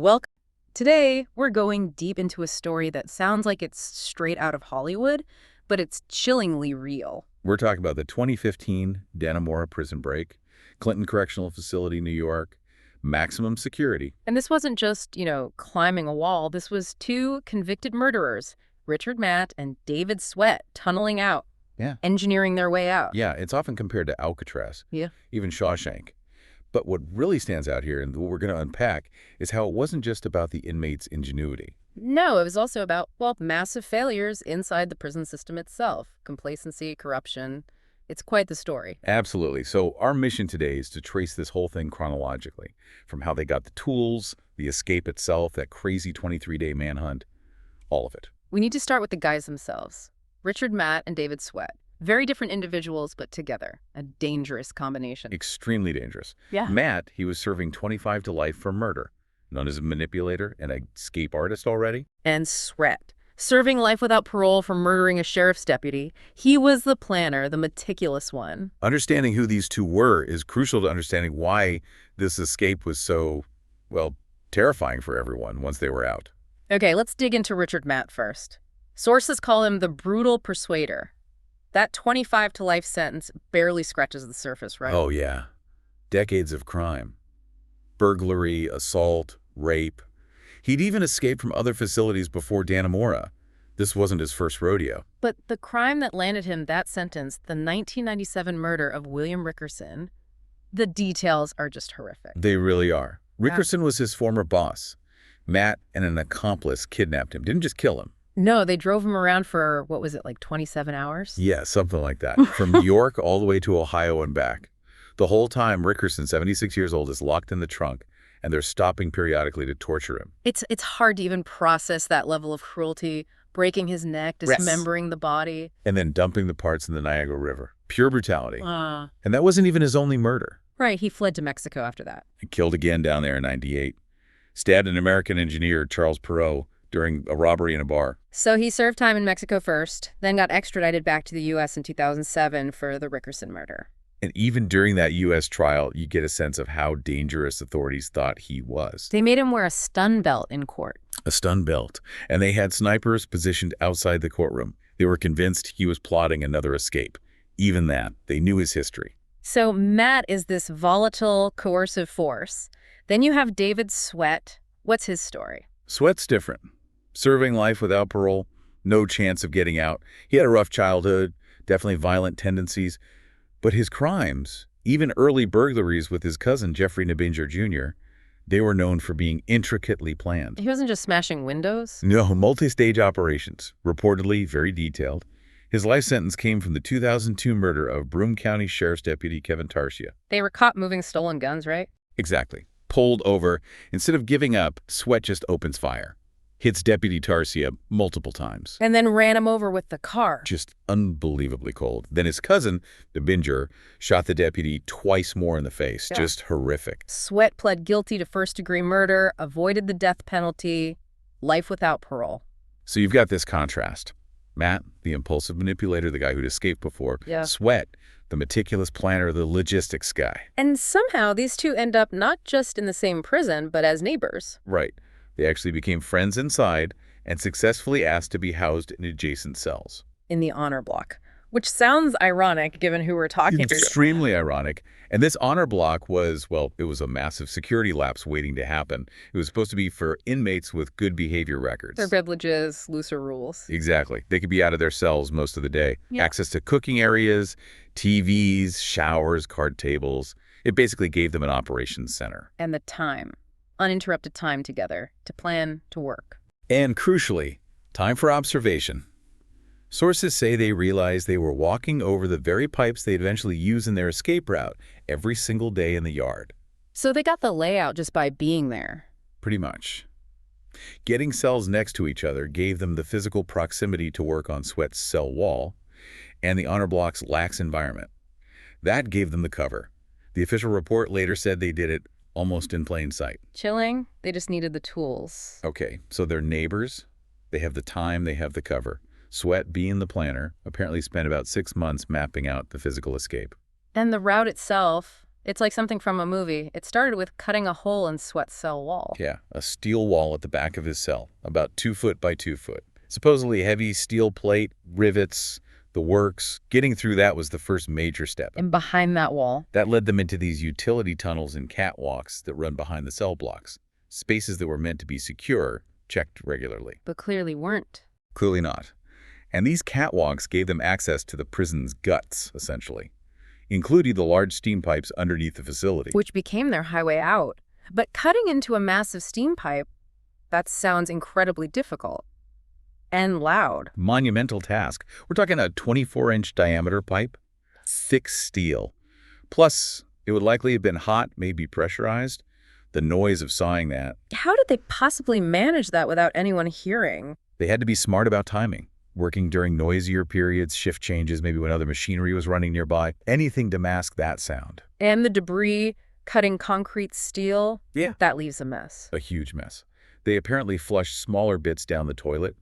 Welcome. Today, we're going deep into a story that sounds like it's straight out of Hollywood, but it's chillingly real. We're talking about the 2015 Dannemora prison break, Clinton Correctional Facility, New York, maximum security. And this wasn't just, climbing a wall. This was two convicted murderers, Richard Matt and David Sweat, tunneling out, Yeah. engineering their way out. Yeah, it's often compared to Alcatraz, Yeah. even Shawshank. But what really stands out here, and what we're going to unpack, is how it wasn't just about the inmates' ingenuity. No, it was also about, massive failures inside the prison system itself. Complacency, corruption. It's quite the story. Absolutely. So our mission today is to trace this whole thing chronologically, from how they got the tools, the escape itself, that crazy 23-day manhunt, all of it. We need to start with the guys themselves. Richard Matt and David Sweat. Very different individuals, but together. A dangerous combination. Extremely dangerous. Yeah. Matt, he was serving 25 to life for murder, known as a manipulator and an escape artist already. And Sweat. Serving life without parole for murdering a sheriff's deputy. He was the planner, the meticulous one. Understanding who these two were is crucial to understanding why this escape was so, terrifying for everyone once they were out. Okay, let's dig into Richard Matt first. Sources call him the brutal persuader. That 25 to life sentence barely scratches the surface, right? Oh, yeah. Decades of crime. Burglary, assault, rape. He'd even escaped from other facilities before Dannemora. This wasn't his first rodeo. But the crime that landed him that sentence, the 1997 murder of William Rickerson, the details are just horrific. They really are. Rickerson was his former boss. Matt and an accomplice kidnapped him. Didn't just kill him. No, they drove him around for, 27 hours? Yeah, something like that. From New York all the way to Ohio and back. The whole time, Rickerson, 76 years old, is locked in the trunk, and they're stopping periodically to torture him. It's hard to even process that level of cruelty, breaking his neck, dismembering the body. And then dumping the parts in the Niagara River. Pure brutality. And And that wasn't even his only murder. right, he fled to Mexico after that. He killed again down there in 98. Stabbed an American engineer, Charles Perot, during a robbery in a bar. So he served time in Mexico first, then got extradited back to the U.S. in 2007 for the Rickerson murder. And even during that U.S. trial, you get a sense of how dangerous authorities thought he was. They made him wear a stun belt in court. A stun belt. And they had snipers positioned outside the courtroom. They were convinced he was plotting another escape. Even that, they knew his history. So Matt is this volatile, coercive force. Then you have David Sweat. What's his story? Sweat's different. Serving life without parole, no chance of getting out. He had a rough childhood, definitely violent tendencies. But his crimes, even early burglaries with his cousin, Jeffrey Nebinger Jr., they were known for being intricately planned. He wasn't just smashing windows? No, multi-stage operations, reportedly very detailed. His life sentence came from the 2002 murder of Broome County Sheriff's Deputy Kevin Tarsia. They were caught moving stolen guns, right? Exactly. Pulled over. Instead of giving up, Sweat just opens fire. Hits Deputy Tarsia multiple times. And then ran him over with the car. Just unbelievably cold. Then his cousin, Nebinger, shot the deputy twice more in the face. Yeah. Just horrific. Sweat pled guilty to first-degree murder, avoided the death penalty, life without parole. So you've got this contrast. Matt, the impulsive manipulator, the guy who'd escaped before. Yeah. Sweat, the meticulous planner, the logistics guy. And somehow these two end up not just in the same prison, but as neighbors. Right. They actually became friends inside and successfully asked to be housed in adjacent cells. In the honor block, which sounds ironic given who we're talking to. Extremely ironic. And this honor block was, it was a massive security lapse waiting to happen. It was supposed to be for inmates with good behavior records. Their privileges, looser rules. Exactly. They could be out of their cells most of the day. Yeah. Access to cooking areas, TVs, showers, card tables. It basically gave them an operations center. And the time. Uninterrupted time together, to plan, to work. And crucially, time for observation. Sources say they realized they were walking over the very pipes they'd eventually use in their escape route every single day in the yard. So they got the layout just by being there. Pretty much. Getting cells next to each other gave them the physical proximity to work on Sweat's cell wall and the honor block's lax environment. That gave them the cover. The official report later said they did it almost in plain sight. Chilling, they just needed the tools. Okay, so they're neighbors. They have the time, they have the cover. Sweat, being the planner, apparently spent about 6 months mapping out the physical escape. And the route itself, It's like something from a movie. It started with cutting a hole in Sweat's cell wall. Yeah, a steel wall at the back of his cell, about 2 foot by 2 foot. Supposedly heavy steel plate, rivets, the works. Getting through that was the first major step. And behind that wall, That led them into these utility tunnels and catwalks that run behind the cell blocks. Spaces that were meant to be secure, checked regularly. but clearly weren't. Clearly not. And these catwalks gave them access to the prison's guts, essentially, including the large steam pipes underneath the facility. Which became their highway out. But cutting into a massive steam pipe, that sounds incredibly difficult. And loud. Monumental task. We're talking a 24-inch diameter pipe, thick steel. Plus, it would likely have been hot, maybe pressurized. The noise of sawing that. How did they possibly manage that without anyone hearing? They had to be smart about timing, working during noisier periods, shift changes, maybe when other machinery was running nearby. Anything to mask that sound. And the debris cutting concrete steel? Yeah. That leaves a mess. A huge mess. They apparently flushed smaller bits down the toilet,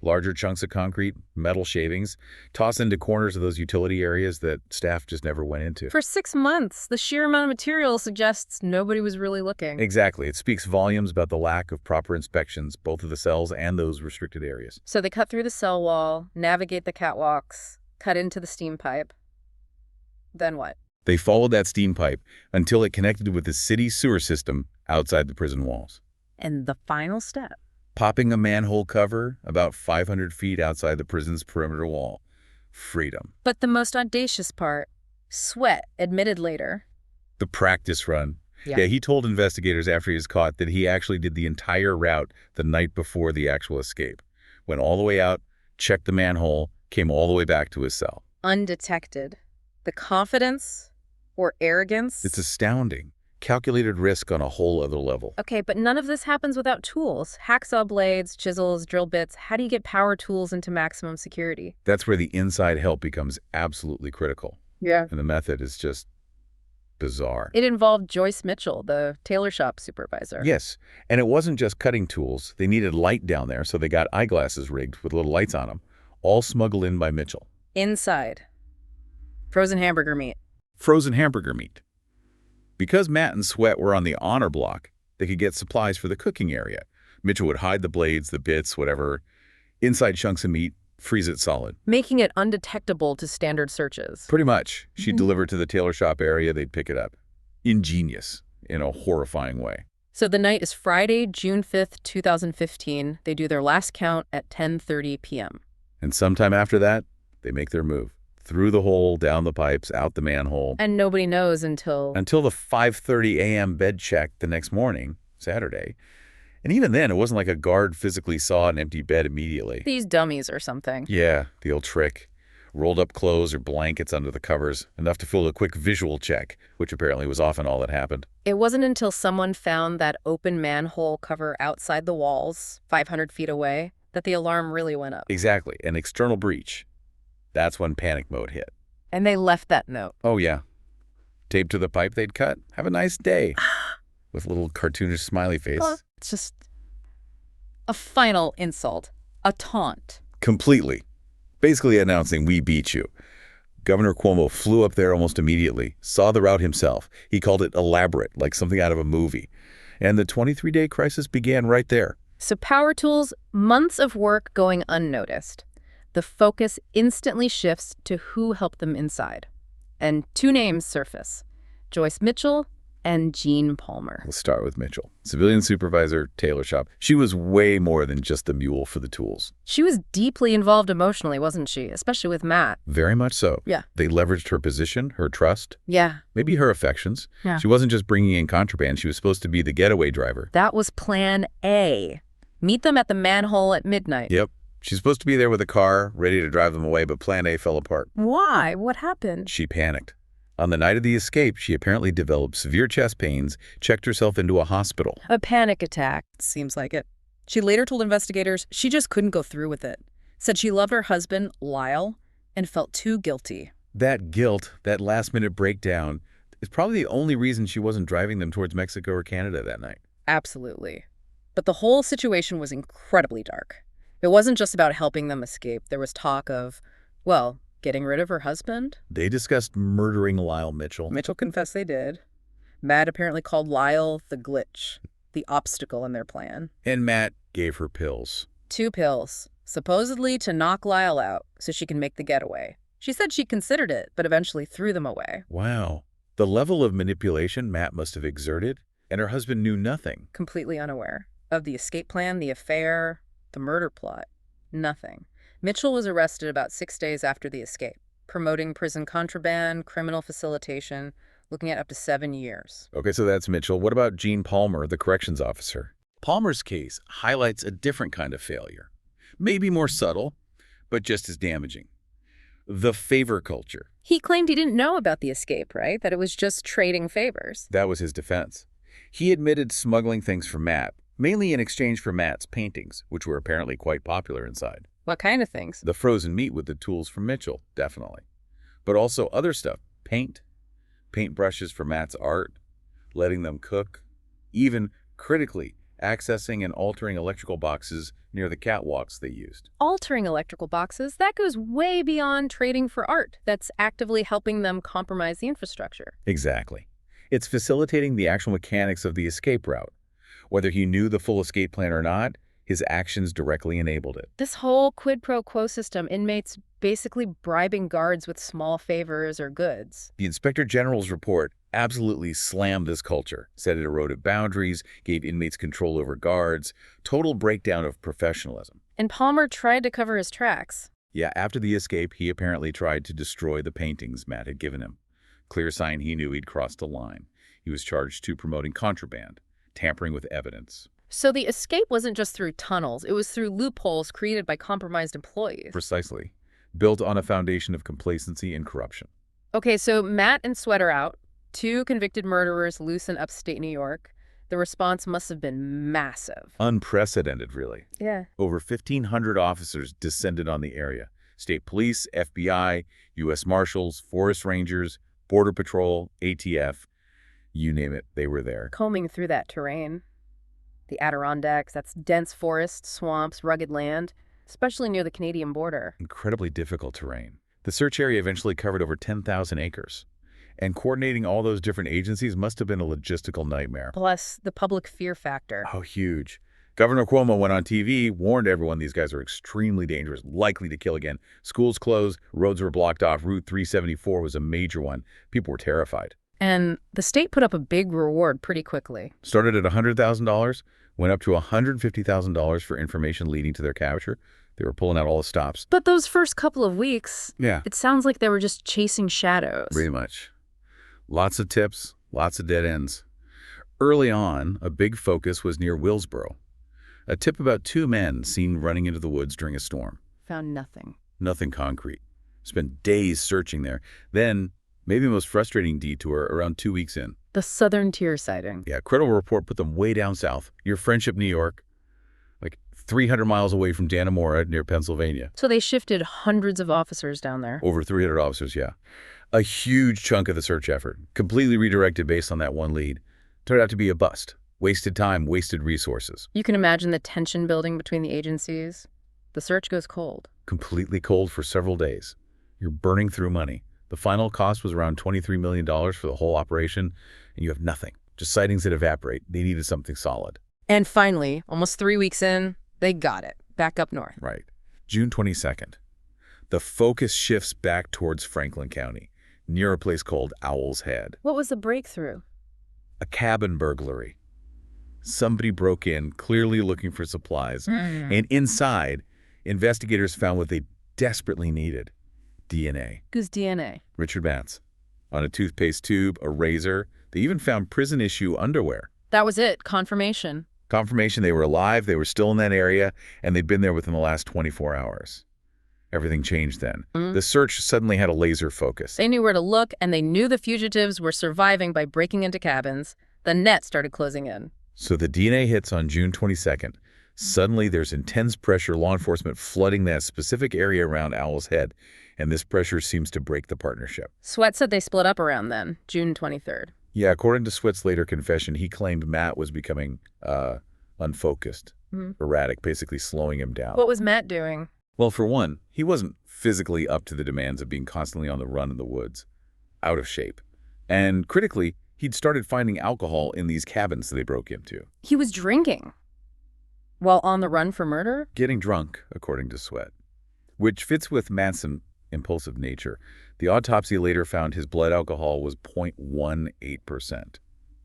larger chunks of concrete, metal shavings, tossed into corners of those utility areas that staff just never went into. For 6 months, the sheer amount of material suggests nobody was really looking. Exactly. It speaks volumes about the lack of proper inspections, both of the cells and those restricted areas. So they cut through the cell wall, navigate the catwalks, cut into the steam pipe. Then what? They followed that steam pipe until it connected with the city sewer system outside the prison walls. And the final step. Popping a manhole cover about 500 feet outside the prison's perimeter wall. Freedom. But the most audacious part, Sweat admitted later. The practice run. Yeah. He told investigators after he was caught that he actually did the entire route the night before the actual escape. Went all the way out, checked the manhole, came all the way back to his cell. Undetected. The confidence or arrogance. It's astounding. Calculated risk on a whole other level. Okay, but none of this happens without tools. Hacksaw blades, chisels, drill bits. How do you get power tools into maximum security? That's where the inside help becomes absolutely critical. Yeah. And the method is just bizarre. It involved Joyce Mitchell, the tailor shop supervisor. Yes, and it wasn't just cutting tools. They needed light down there, so they got eyeglasses rigged with little lights on them, all smuggled in by Mitchell. Inside. Frozen hamburger meat. Frozen hamburger meat. Because Matt and Sweat were on the honor block, they could get supplies for the cooking area. Mitchell would hide the blades, the bits, whatever, inside chunks of meat, freeze it solid. Making it undetectable to standard searches. Pretty much. She'd deliver it to the tailor shop area, they'd pick it up. Ingenious, in a horrifying way. So the night is Friday, June 5th, 2015. They do their last count at 10:30 p.m. And sometime after that, they make their move. Through the hole, down the pipes, out the manhole. And nobody knows until Until the 5:30 a.m. bed check the next morning, Saturday. And even then, it wasn't like a guard physically saw an empty bed immediately. these dummies or something. Yeah, the old trick. Rolled up clothes or blankets under the covers, enough to fill a quick visual check, which apparently was often all that happened. It wasn't until someone found that open manhole cover outside the walls, 500 feet away, that the alarm really went up. Exactly, an external breach. That's when panic mode hit. And they left that note. Oh, yeah. Taped to the pipe they'd cut. Have a nice day. With a little cartoonish smiley face. It's just a final insult, a taunt. Completely. Basically announcing, we beat you. Governor Cuomo flew up there almost immediately, saw the route himself. He called it elaborate, like something out of a movie. And the 23-day crisis began right there. So power tools, months of work going unnoticed. The focus instantly shifts to who helped them inside. And two names surface, Joyce Mitchell and Jean Palmer. We'll start with Mitchell. Civilian supervisor, tailor shop. She was way more than just the mule for the tools. She was deeply involved emotionally, wasn't she? Especially with Matt. Very much so. Yeah. They leveraged her position, her trust, Yeah. maybe her affections. Yeah. She wasn't just bringing in contraband. She was supposed to be the getaway driver. That was plan A. Meet them at the manhole at midnight. Yep. She's supposed to be there with a car, ready to drive them away, but plan A fell apart. Why? What happened? She panicked. On the night of the escape, she apparently developed severe chest pains, checked herself into a hospital. A panic attack. Seems like it. She later told investigators she just couldn't go through with it. Said she loved her husband, Lyle, and felt too guilty. That guilt, that last-minute breakdown, is probably the only reason she wasn't driving them towards Mexico or Canada that night. Absolutely. But the whole situation was incredibly dark. It wasn't just about helping them escape. There was talk of, well, getting rid of her husband. They discussed murdering Lyle Mitchell. Mitchell confessed they did. Matt apparently called Lyle the glitch, the obstacle in their plan. And Matt gave her pills. 2 pills, supposedly to knock Lyle out so she can make the getaway. She said she considered it, but eventually threw them away. Wow. The level of manipulation Matt must have exerted, and her husband knew nothing. Completely unaware of the escape plan, the affair, the murder plot. Nothing. Mitchell was arrested about 6 days after the escape, promoting prison contraband, criminal facilitation, looking at up to 7 years. Okay, so that's Mitchell. What about Gene Palmer, the corrections officer? Palmer's case highlights a different kind of failure. Maybe more subtle, but just as damaging. The favor culture. He claimed he didn't know about the escape, right? That it was just trading favors. That was his defense. He admitted smuggling things from Matt, mainly in exchange for Matt's paintings, which were apparently quite popular inside. What kind of things? The frozen meat with the tools from Mitchell, definitely. But also other stuff. Paint brushes for Matt's art, letting them cook, even, critically, accessing and altering electrical boxes near the catwalks they used. Altering electrical boxes, that goes way beyond trading for art. That's actively helping them compromise the infrastructure. Exactly. It's facilitating the actual mechanics of the escape route. Whether he knew the full escape plan or not, his actions directly enabled it. This whole quid pro quo system, inmates basically bribing guards with small favors or goods. The Inspector General's report absolutely slammed this culture, said it eroded boundaries, gave inmates control over guards, total breakdown of professionalism. And Palmer tried to cover his tracks. Yeah, after the escape, he apparently tried to destroy the paintings Matt had given him. Clear sign he knew he'd crossed a line. He was charged to promoting contraband, tampering with evidence. So the escape wasn't just through tunnels, it was through loopholes created by compromised employees. Precisely. Built on a foundation of complacency and corruption. Okay, so Matt and Sweat are out. 2 convicted murderers loose in upstate New York. The response must have been massive. Unprecedented, really. Yeah. Over 1,500 officers descended on the area. State police, FBI, U.S. Marshals, Forest Rangers, Border Patrol, ATF, you name it, they were there. Combing through that terrain. The Adirondacks, that's dense forests, swamps, rugged land, especially near the Canadian border. Incredibly difficult terrain. The search area eventually covered over 10,000 acres. And coordinating all those different agencies must have been a logistical nightmare. Plus, the public fear factor. Oh, huge. Governor Cuomo went on TV, warned everyone these guys are extremely dangerous, likely to kill again. Schools closed, roads were blocked off, Route 374 was a major one. People were terrified. And the state put up a big reward pretty quickly. Started at $100,000, went up to $150,000 for information leading to their capture. They were pulling out all the stops. But those first couple of weeks, Yeah. it sounds like they were just chasing shadows. Pretty much. Lots of tips, lots of dead ends. Early on, a big focus was near Willsboro. A tip about 2 men seen running into the woods during a storm. Found nothing. Nothing concrete. Spent days searching there. Then, maybe the most frustrating detour, around 2 weeks in. The Southern Tier sighting. Yeah, Credible Report put them way down south, near Friendship, New York, like 300 miles away from Dannemora near Pennsylvania. So they shifted hundreds of officers down there. Over 300 officers, yeah. A huge chunk of the search effort, completely redirected based on that one lead. Turned out to be a bust. Wasted time, wasted resources. You can imagine the tension building between the agencies. The search goes cold. Completely cold for several days. You're burning through money. The final cost was around $23 million for the whole operation, and you have nothing. Just sightings that evaporate. They needed something solid. And finally, almost 3 weeks in, they got it. Back up north. Right. June 22nd. The focus shifts back towards Franklin County, near a place called Owl's Head. What was the breakthrough? A cabin burglary. Somebody broke in, clearly looking for supplies, and inside, investigators found what they desperately needed. DNA. Whose DNA? Richard Matt's. On a toothpaste tube, a razor. They even found prison-issue underwear. That was it. Confirmation. Confirmation they were alive, they were still in that area, and they'd been there within the last 24 hours. Everything changed then. The search suddenly had a laser focus. They knew where to look, and they knew the fugitives were surviving by breaking into cabins. The net started closing in. So the DNA hits on June 22nd. Suddenly, there's intense pressure, law enforcement flooding that specific area around Owl's Head, and this pressure seems to break the partnership. Sweat said they split up around then, June 23rd. Yeah, according to Sweat's later confession, he claimed Matt was becoming unfocused, erratic, basically slowing him down. What was Matt doing? Well, for one, he wasn't physically up to the demands of being constantly on the run in the woods, out of shape. And critically, He'd started finding alcohol in these cabins that they broke into. He was drinking while on the run for murder? Getting drunk, according to Sweat, which fits with Matt's impulsive nature. The autopsy later found his blood alcohol was 0.18%.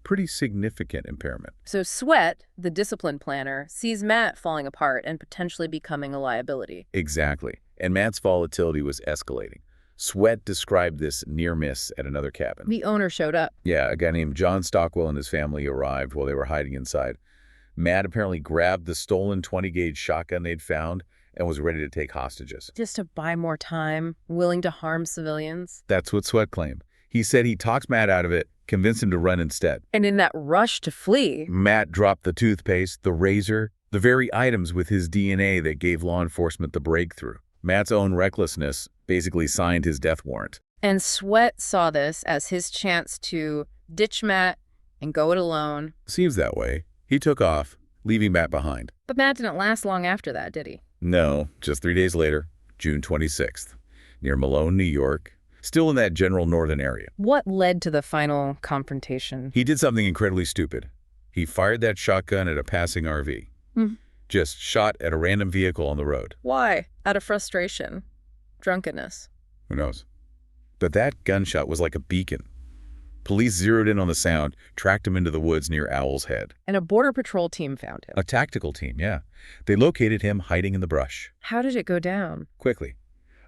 Pretty significant impairment. So Sweat, the discipline planner, sees Matt falling apart and potentially becoming a liability. Exactly. And Matt's volatility was escalating. Sweat described this near miss at another cabin. The owner showed up. Yeah, a guy named John Stockwell and his family arrived while they were hiding inside. Matt apparently grabbed the stolen 20-gauge shotgun they'd found and was ready to take hostages. Just to buy more time, willing to harm civilians. That's what Sweat claimed. He said he talked Matt out of it, convinced him to run instead. And in that rush to flee, Matt dropped the toothpaste, the razor, the very items with his DNA that gave law enforcement the breakthrough. Matt's own recklessness basically signed his death warrant. and Sweat saw this as his chance to ditch Matt and go it alone. Seems that way. He took off, leaving Matt behind. But Matt didn't last long after that, did he? No, just 3 days later, June 26th, near Malone, New York, still in that general northern area. What led to the final confrontation? He did something incredibly stupid. He fired that shotgun at a passing RV. Just shot at a random vehicle on the road. Why? Out of frustration. Drunkenness. Who knows? But that gunshot was like a beacon. Police zeroed in on the sound, tracked him into the woods near Owl's Head. And a Border Patrol team found him. A tactical team, yeah. They located him hiding in the brush. How did it go down? Quickly.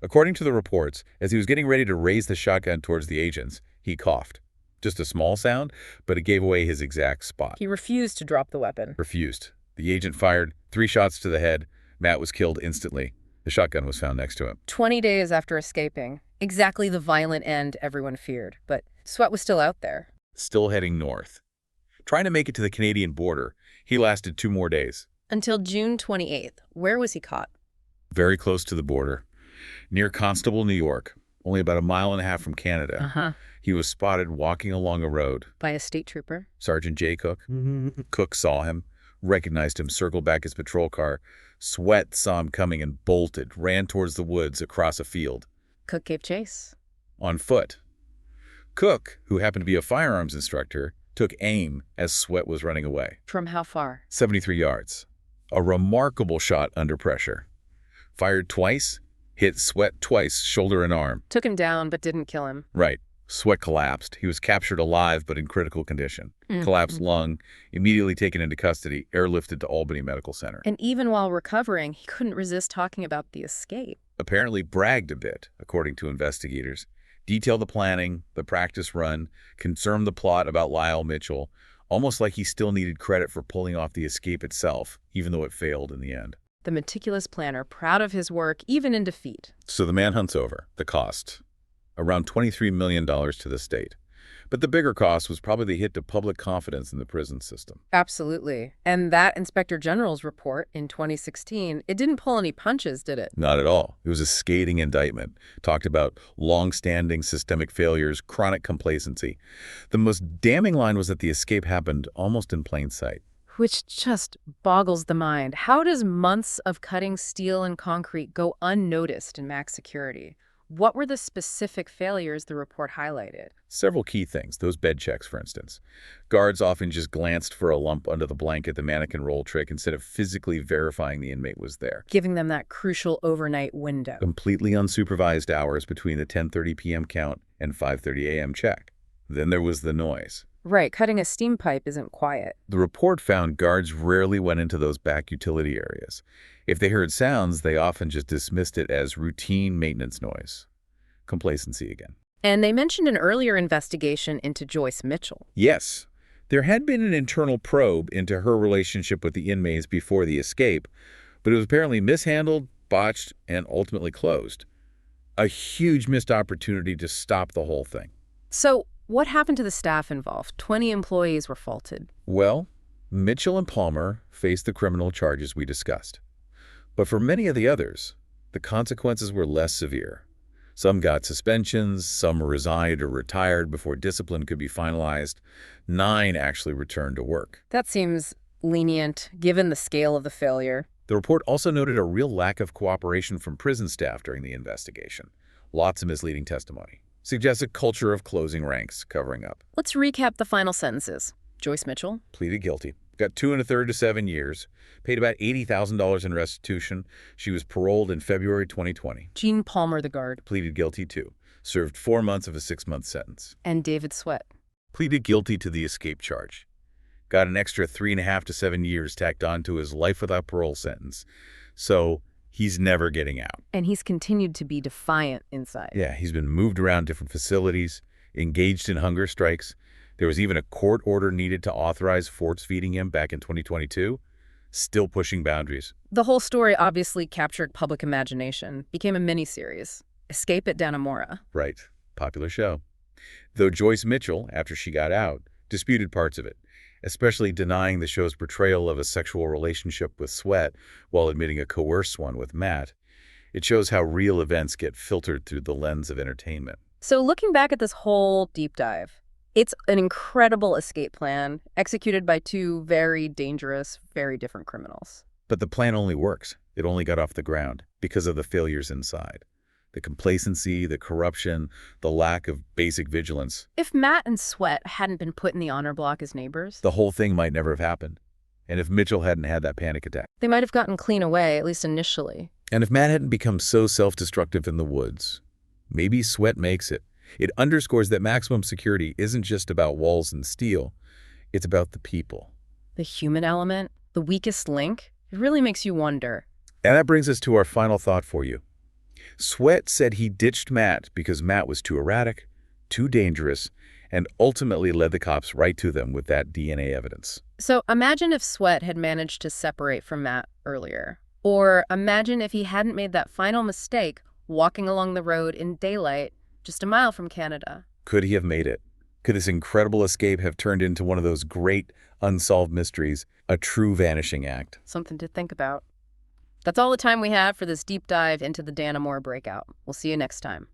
According to the reports, as he was getting ready to raise the shotgun towards the agents, he coughed. Just a small sound, but it gave away his exact spot. He refused to drop the weapon. Refused. The agent fired 3 shots to the head. Matt was killed instantly. The shotgun was found next to him. 20 days after escaping. Exactly the violent end everyone feared. But Sweat was still out there. Still heading north. Trying to make it to the Canadian border, he lasted 2 more days. Until June 28th. Where was he caught? Very close to the border. Near Constable, New York. Only about 1.5 miles from Canada. He was spotted walking along a road. By a state trooper? Sergeant J. Cook. Cook saw him, recognized him, circled back his patrol car. Sweat saw him coming and bolted, ran towards the woods across a field. Cook gave chase. On foot. Cook, who happened to be a firearms instructor, took aim as Sweat was running away. From how far? 73 yards. A remarkable shot under pressure. Fired twice, hit Sweat twice, shoulder and arm. Took him down, but didn't kill him. Right. Sweat collapsed. He was captured alive but in critical condition. Collapsed lung, immediately taken into custody, airlifted to Albany Medical Center. And even while recovering, he couldn't resist talking about the escape. Apparently bragged a bit, according to investigators. Detailed the planning, the practice run, confirmed the plot about Lyle Mitchell, almost like he still needed credit for pulling off the escape itself, even though it failed in the end. The meticulous planner, proud of his work, even in defeat. So the manhunt's over. The cost. Around $23 million to the state. But the bigger cost was probably the hit to public confidence in the prison system. Absolutely. And that Inspector General's report in 2016, it didn't pull any punches, did it? Not at all. It was a scathing indictment. Talked about long-standing systemic failures, chronic complacency. The most damning line was that the escape happened almost in plain sight. Which just boggles the mind. How does months of cutting steel and concrete go unnoticed in max security? What were the specific failures the report highlighted? Several key things. Those bed checks, for instance. Guards often just glanced for a lump under the blanket, the mannequin roll trick, instead of physically verifying the inmate was there. Giving them that crucial overnight window. Completely unsupervised hours between the 10:30 p.m. count and 5:30 a.m. check. Then there was the noise. Right, cutting a steam pipe isn't quiet. The report found guards rarely went into those back utility areas. If they heard sounds, they often just dismissed it as routine maintenance noise. Complacency again. And they mentioned an earlier investigation into Joyce Mitchell. Yes, there had been an internal probe into her relationship with the inmates before the escape, but it was apparently mishandled, botched, and ultimately closed. A huge missed opportunity to stop the whole thing. So, what happened to the staff involved? 20 employees were faulted. Well, Mitchell and Palmer faced the criminal charges we discussed. But for many of the others, the consequences were less severe. Some got suspensions, some resigned or retired before discipline could be finalized. 9 actually returned to work. That seems lenient, given the scale of the failure. The report also noted a real lack of cooperation from prison staff during the investigation. Lots of misleading testimony. suggests a culture of closing ranks, covering up. Let's recap the final sentences. Joyce Mitchell, Pleaded guilty. Got 2 1/3 to 7 years. Paid about $80,000 in restitution. She was paroled in February 2020. Gene Palmer, the guard, Pleaded guilty too. Served 4 months of a 6-month sentence. and David Sweat. Pleaded guilty to the escape charge. Got an extra 3.5 to 7 years tacked on to his life without parole sentence. So he's never getting out. And he's continued to be defiant inside. Yeah, he's been moved around different facilities, engaged in hunger strikes. There was even a court order needed to authorize force feeding him back in 2022. Still pushing boundaries. The whole story obviously captured public imagination, became a miniseries. Escape at Dannemora. Right. Popular show. Though Joyce Mitchell, after she got out, disputed parts of it, especially denying the show's portrayal of a sexual relationship with Sweat while admitting a coerced one with Matt. It shows how real events get filtered through the lens of entertainment. So looking back at this whole deep dive, it's an incredible escape plan executed by two very dangerous, very different criminals. But the plan only works. It only got off the ground because of the failures inside. The complacency, the corruption, the lack of basic vigilance. If Matt and Sweat hadn't been put in the honor block as neighbors, The whole thing might never have happened. And if Mitchell hadn't had that panic attack. they might have gotten clean away, at least initially. And if Matt hadn't become so self-destructive in the woods. Maybe Sweat makes it. It underscores that maximum security isn't just about walls and steel. It's about the people. The human element, the weakest link, it really makes you wonder. And that brings us to our final thought for you. Sweat said he ditched Matt because Matt was too erratic, too dangerous, and ultimately led the cops right to them with that DNA evidence. So imagine if Sweat had managed to separate from Matt earlier. Or imagine if he hadn't made that final mistake walking along the road in daylight just a mile from Canada. Could he have made it? Could this incredible escape have turned into one of those great unsolved mysteries, a true vanishing act? Something to think about. That's all the time we have for this deep dive into the Dannemora breakout. We'll see you next time.